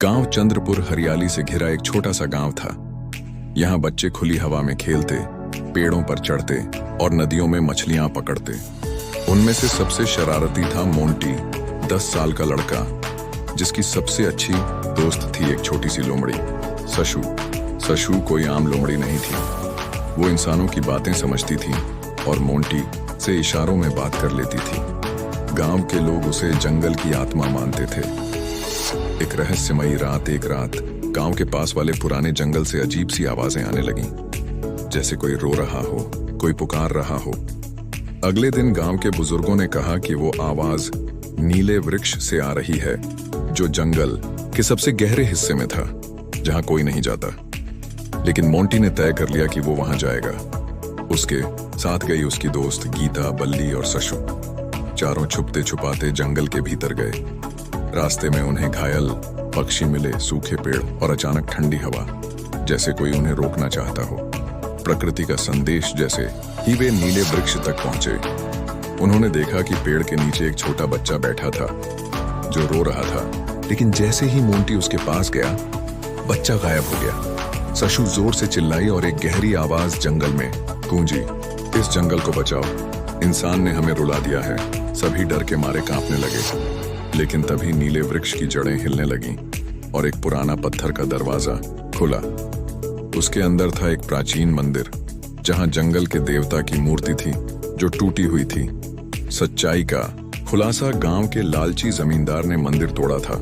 गांव चंद्रपुर हरियाली से घिरा एक छोटा सा गांव था। यहाँ बच्चे खुली हवा में खेलते, पेड़ों पर चढ़ते और नदियों में मछलियां पकड़ते। उनमें से सबसे शरारती था मोंटी, 10 साल का लड़का, जिसकी सबसे अच्छी दोस्त थी एक छोटी सी लोमड़ी, सशु। सशु कोई आम लोमड़ी नहीं थी। वो इंसानों की बातें समझती थी और मोंटी से इशारों में बात कर लेती थी। गांव के लोग उसे जंगल की आत्मा मानते थे। एक रहस्यमयी रात गांव के पास वाले पुराने जंगल से अजीब सी आवाजें आने लगीं, जैसे कोई रो रहा हो, कोई पुकार रहा हो। अगले दिन गांव के बुजुर्गों ने कहा कि वो आवाज नीले वृक्ष से आ रही है, जो जंगल के सबसे गहरे हिस्से में था, जहां कोई नहीं जाता। लेकिन मोंटी ने तय कर लिया कि वो वहां जाएगा। उसके साथ गई उसकी दोस्त गीता, बल्ली और सशु। चारों छुपते छुपाते जंगल के भीतर गए। रास्ते में उन्हें घायल पक्षी मिले, सूखे पेड़ और अचानक ठंडी हवा, जैसे कोई उन्हें रोकना चाहता हो। प्रकृति का संदेश जैसे ही वे नीले वृक्ष तक पहुंचे। उन्होंने देखा कि पेड़ के नीचे एक छोटा बच्चा बैठा था, जो रो रहा था। लेकिन जैसे ही मोंटी उसके पास गया, बच्चा गायब हो गया। सशु जोर से चिल्लाई और एक गहरी आवाज जंगल में गूंजी, इस जंगल को बचाओ, इंसान ने हमें रुला दिया है। सभी डर के मारे कांपने लगे। लेकिन तभी नीले वृक्ष की जड़ें हिलने लगीं और एक पुराना पत्थर का दरवाजा खुला। उसके अंदर था एक प्राचीन मंदिर, जहां जंगल के देवता की मूर्ति थी, जो टूटी हुई थी। सच्चाई का खुलासा, गांव के लालची जमींदार ने मंदिर तोड़ा था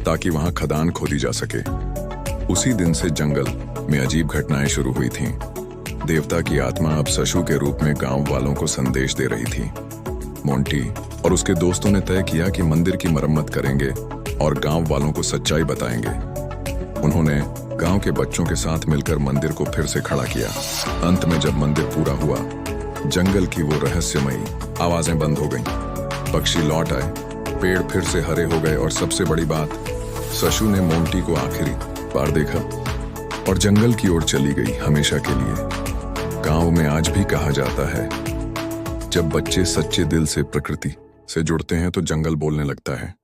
ताकि वहां खदान खोदी जा सके। उसी दिन से जंगल में अजीब घटनाएं शुरू हुई थीं। देवता की आत्मा अब सशु के रूप में गांव वालों को संदेश दे रही थी। मोंटी और उसके दोस्तों ने तय किया कि मंदिर की मरम्मत करेंगे और गांव वालों को सच्चाई बताएंगे। उन्होंने गांव के बच्चों के साथ मिलकर मंदिर को फिर से खड़ा किया। अंत में जब मंदिर पूरा हुआ, जंगल की वो रहस्यमयी आवाजें बंद हो गईं। पक्षी लौट आए, पेड़ फिर से हरे हो गए और सबसे बड़ी बात, सशु ने मोंटी को आखिरी बार देखा और जंगल की ओर चली गई हमेशा के लिए। गांव में आज भी कहा जाता है, जब बच्चे सच्चे दिल से प्रकृति से जुड़ते हैं तो जंगल बोलने लगता है।